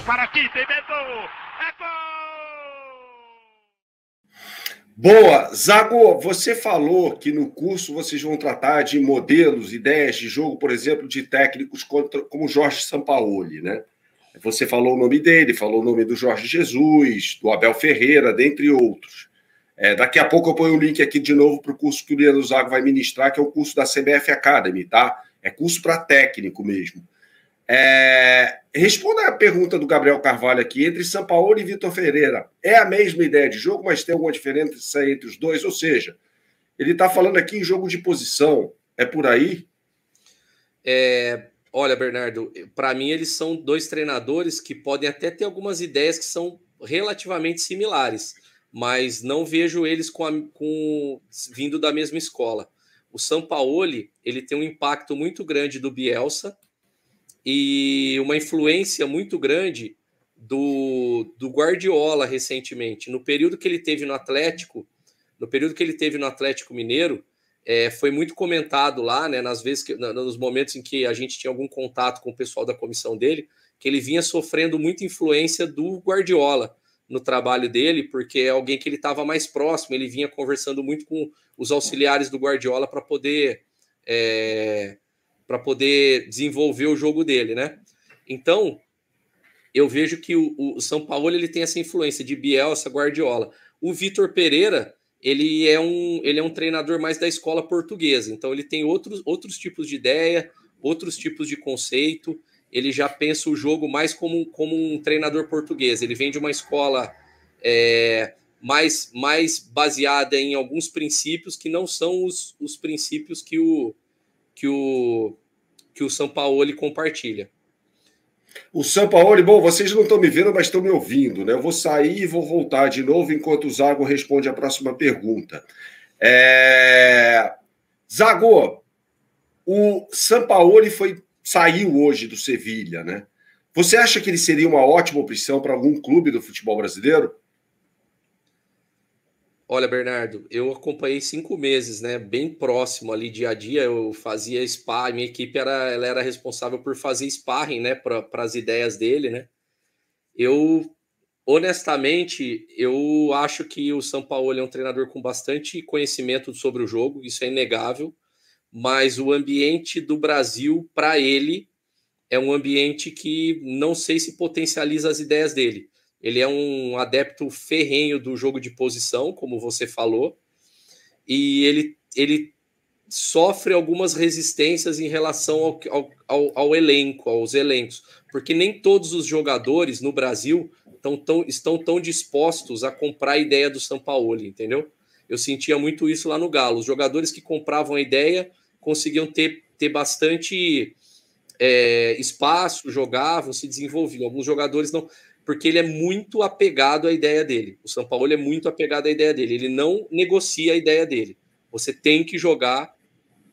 para aqui, tem medo. É gol! Boa. Zago, você falou que no curso vocês vão tratar de modelos, ideias de jogo, por exemplo, de técnicos como Jorge Sampaoli, né? Você falou o nome dele, falou o nome do Jorge Jesus, do Abel Ferreira, dentre outros. Daqui a pouco eu ponho o link aqui de novo para o curso que o Leandro Zago vai ministrar, que é o curso da CBF Academy, tá? É curso para técnico mesmo. Responda a pergunta do Gabriel Carvalho aqui. Entre Sampaoli e Vitor Ferreira, é a mesma ideia de jogo, mas tem alguma diferença entre os dois? Ou seja, ele está falando aqui em jogo de posição. É por aí? Olha, Bernardo, para mim eles são dois treinadores que podem até ter algumas ideias que são relativamente similares, mas não vejo eles vindo da mesma escola. O Sampaoli, ele tem um impacto muito grande do Bielsa e uma influência muito grande do Guardiola recentemente. No período que ele teve no Atlético Mineiro, foi muito comentado lá, né, nos momentos em que a gente tinha algum contato com o pessoal da comissão dele, que ele vinha sofrendo muita influência do Guardiola no trabalho dele, porque é alguém que ele estava mais próximo, ele vinha conversando muito com os auxiliares do Guardiola para poder desenvolver o jogo dele, né? Então, eu vejo que o Sampaoli ele tem essa influência de Bielsa, Guardiola. O Vitor Pereira, ele é um treinador mais da escola portuguesa, então ele tem outros tipos de ideia, outros tipos de conceito, ele já pensa o jogo mais como um treinador português, ele vem de uma escola mais baseada em alguns princípios que não são os princípios que o Sampaoli compartilha. O Sampaoli, bom, vocês não estão me vendo, mas estão me ouvindo, né? Eu vou sair e vou voltar de novo enquanto o Zago responde a próxima pergunta. Zago, o Sampaoli saiu hoje do Sevilha, né? Você acha que ele seria uma ótima opção para algum clube do futebol brasileiro? Olha, Bernardo, eu acompanhei 5 meses, né? Bem próximo ali, dia a dia, eu fazia sparring, minha equipe ela era responsável por fazer sparring, né? Para as ideias dele, né? Honestamente, eu acho que o Sampaoli é um treinador com bastante conhecimento sobre o jogo, isso é inegável, mas o ambiente do Brasil, para ele, é um ambiente que não sei se potencializa as ideias dele. Ele é um adepto ferrenho do jogo de posição, como você falou, e ele sofre algumas resistências em relação ao elenco, aos elencos, porque nem todos os jogadores no Brasil estão tão dispostos a comprar a ideia do Sampaoli, entendeu? Eu sentia muito isso lá no Galo. Os jogadores que compravam a ideia conseguiam ter bastante espaço, jogavam, se desenvolviam. Alguns jogadores não, porque ele é muito apegado à ideia dele. O Sampaoli é muito apegado à ideia dele. Ele não negocia a ideia dele. Você tem que jogar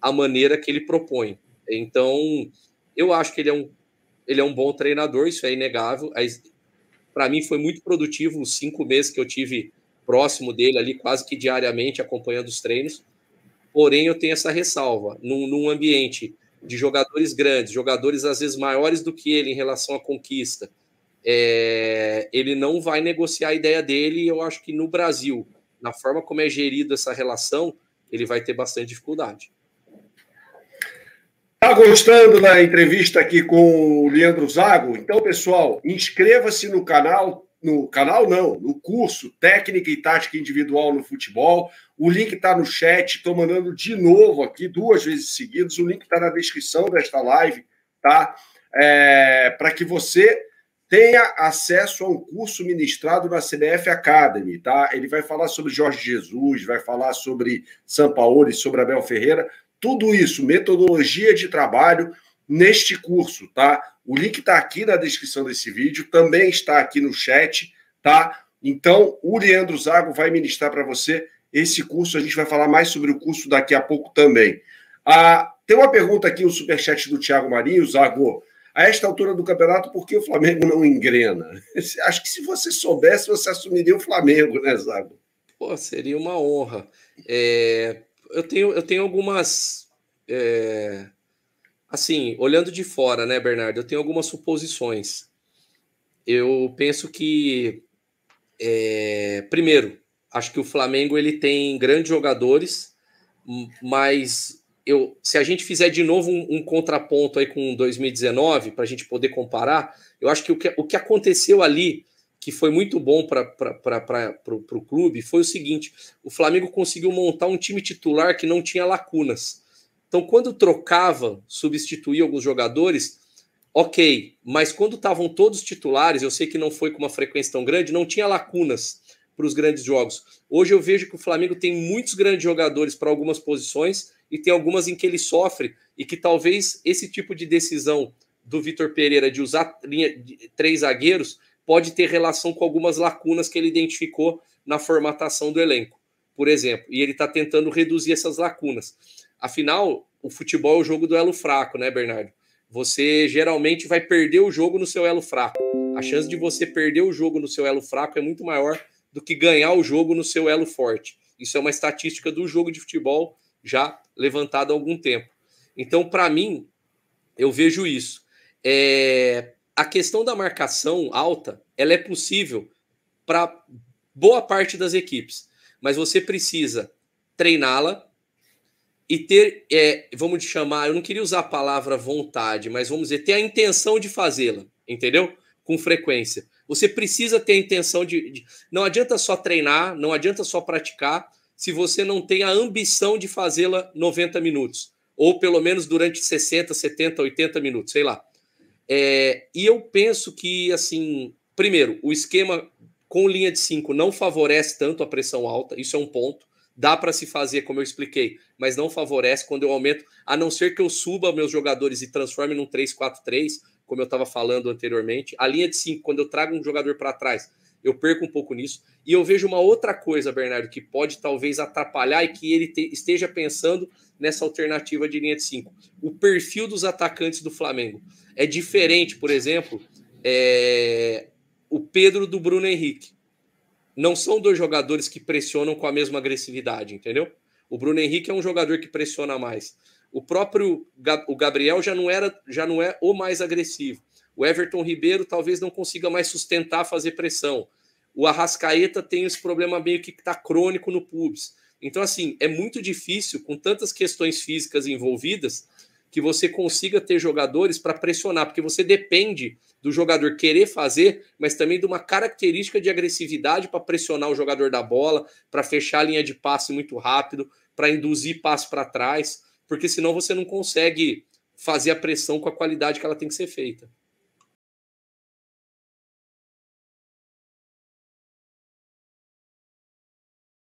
a maneira que ele propõe. Então, eu acho que ele é um bom treinador, isso é inegável. Para mim foi muito produtivo os 5 meses que eu tive próximo dele ali, quase que diariamente acompanhando os treinos. Porém, eu tenho essa ressalva. Num ambiente de jogadores grandes, jogadores às vezes maiores do que ele em relação à conquista, ele não vai negociar a ideia dele, e eu acho que no Brasil, na forma como é gerida essa relação, ele vai ter bastante dificuldade. Tá gostando da entrevista aqui com o Leandro Zago? Então, pessoal, inscreva-se no canal, no curso Técnica e Tática Individual no Futebol. O link está no chat, estou mandando de novo aqui, 2 vezes seguidas. O link está na descrição desta live, tá? Para que você tenha acesso a um curso ministrado na CBF Academy, tá? Ele vai falar sobre Jorge Jesus, vai falar sobre Sampaoli, sobre Abel Ferreira. Tudo isso, metodologia de trabalho neste curso, tá? O link está aqui na descrição desse vídeo, também está aqui no chat, tá? Então, o Leandro Zago vai ministrar para você esse curso. A gente vai falar mais sobre o curso daqui a pouco também. Tem uma pergunta aqui no superchat do Thiago Marinho, Zago. A esta altura do campeonato, por que o Flamengo não engrena? Acho que se você soubesse, você assumiria o Flamengo, né, Zago? Pô, seria uma honra. Eu tenho algumas... assim, olhando de fora, né, Bernardo? Eu tenho algumas suposições. Eu penso que, primeiro, acho que o Flamengo ele tem grandes jogadores, mas se a gente fizer de novo um contraponto aí com 2019, para a gente poder comparar, eu acho que o que aconteceu ali, que foi muito bom para o clube, foi o seguinte: o Flamengo conseguiu montar um time titular que não tinha lacunas. Então, quando trocava, substituía alguns jogadores, ok, mas quando estavam todos titulares, eu sei que não foi com uma frequência tão grande, não tinha lacunas para os grandes jogos. Hoje eu vejo que o Flamengo tem muitos grandes jogadores para algumas posições e tem algumas em que ele sofre, e que talvez esse tipo de decisão do Vitor Pereira de usar linha de 3 zagueiros pode ter relação com algumas lacunas que ele identificou na formatação do elenco, por exemplo, e ele está tentando reduzir essas lacunas. Afinal, o futebol é o jogo do elo fraco, né, Bernardo? Você geralmente vai perder o jogo no seu elo fraco. A chance de você perder o jogo no seu elo fraco é muito maior do que ganhar o jogo no seu elo forte. Isso é uma estatística do jogo de futebol já levantada há algum tempo. Então, para mim, eu vejo isso. A questão da marcação alta, ela é possível para boa parte das equipes, mas você precisa treiná-la e ter, vamos chamar, eu não queria usar a palavra vontade, mas vamos dizer, ter a intenção de fazê-la, entendeu? Com frequência. Você precisa ter a intenção não adianta só treinar, não adianta só praticar, se você não tem a ambição de fazê-la 90 minutos, ou pelo menos durante 60, 70, 80 minutos, sei lá. E eu penso que, assim, primeiro, o esquema com linha de 5 não favorece tanto a pressão alta, isso é um ponto. Dá para se fazer, como eu expliquei, mas não favorece quando eu aumento, a não ser que eu suba meus jogadores e transforme num 3-4-3, como eu estava falando anteriormente. A linha de 5, quando eu trago um jogador para trás, eu perco um pouco nisso. E eu vejo uma outra coisa, Bernardo, que pode talvez atrapalhar e que ele esteja pensando nessa alternativa de linha de 5. O perfil dos atacantes do Flamengo é diferente, por exemplo, o Pedro do Bruno Henrique. Não são dois jogadores que pressionam com a mesma agressividade, entendeu? O Bruno Henrique é um jogador que pressiona mais. O próprio Gabriel já não é o mais agressivo. O Everton Ribeiro talvez não consiga mais sustentar, fazer pressão. O Arrascaeta tem esse problema meio que está crônico no pubis. Então, assim, é muito difícil, com tantas questões físicas envolvidas, que você consiga ter jogadores para pressionar, porque você depende do jogador querer fazer, mas também de uma característica de agressividade para pressionar o jogador da bola, para fechar a linha de passe muito rápido, para induzir passe para trás, porque senão você não consegue fazer a pressão com a qualidade que ela tem que ser feita.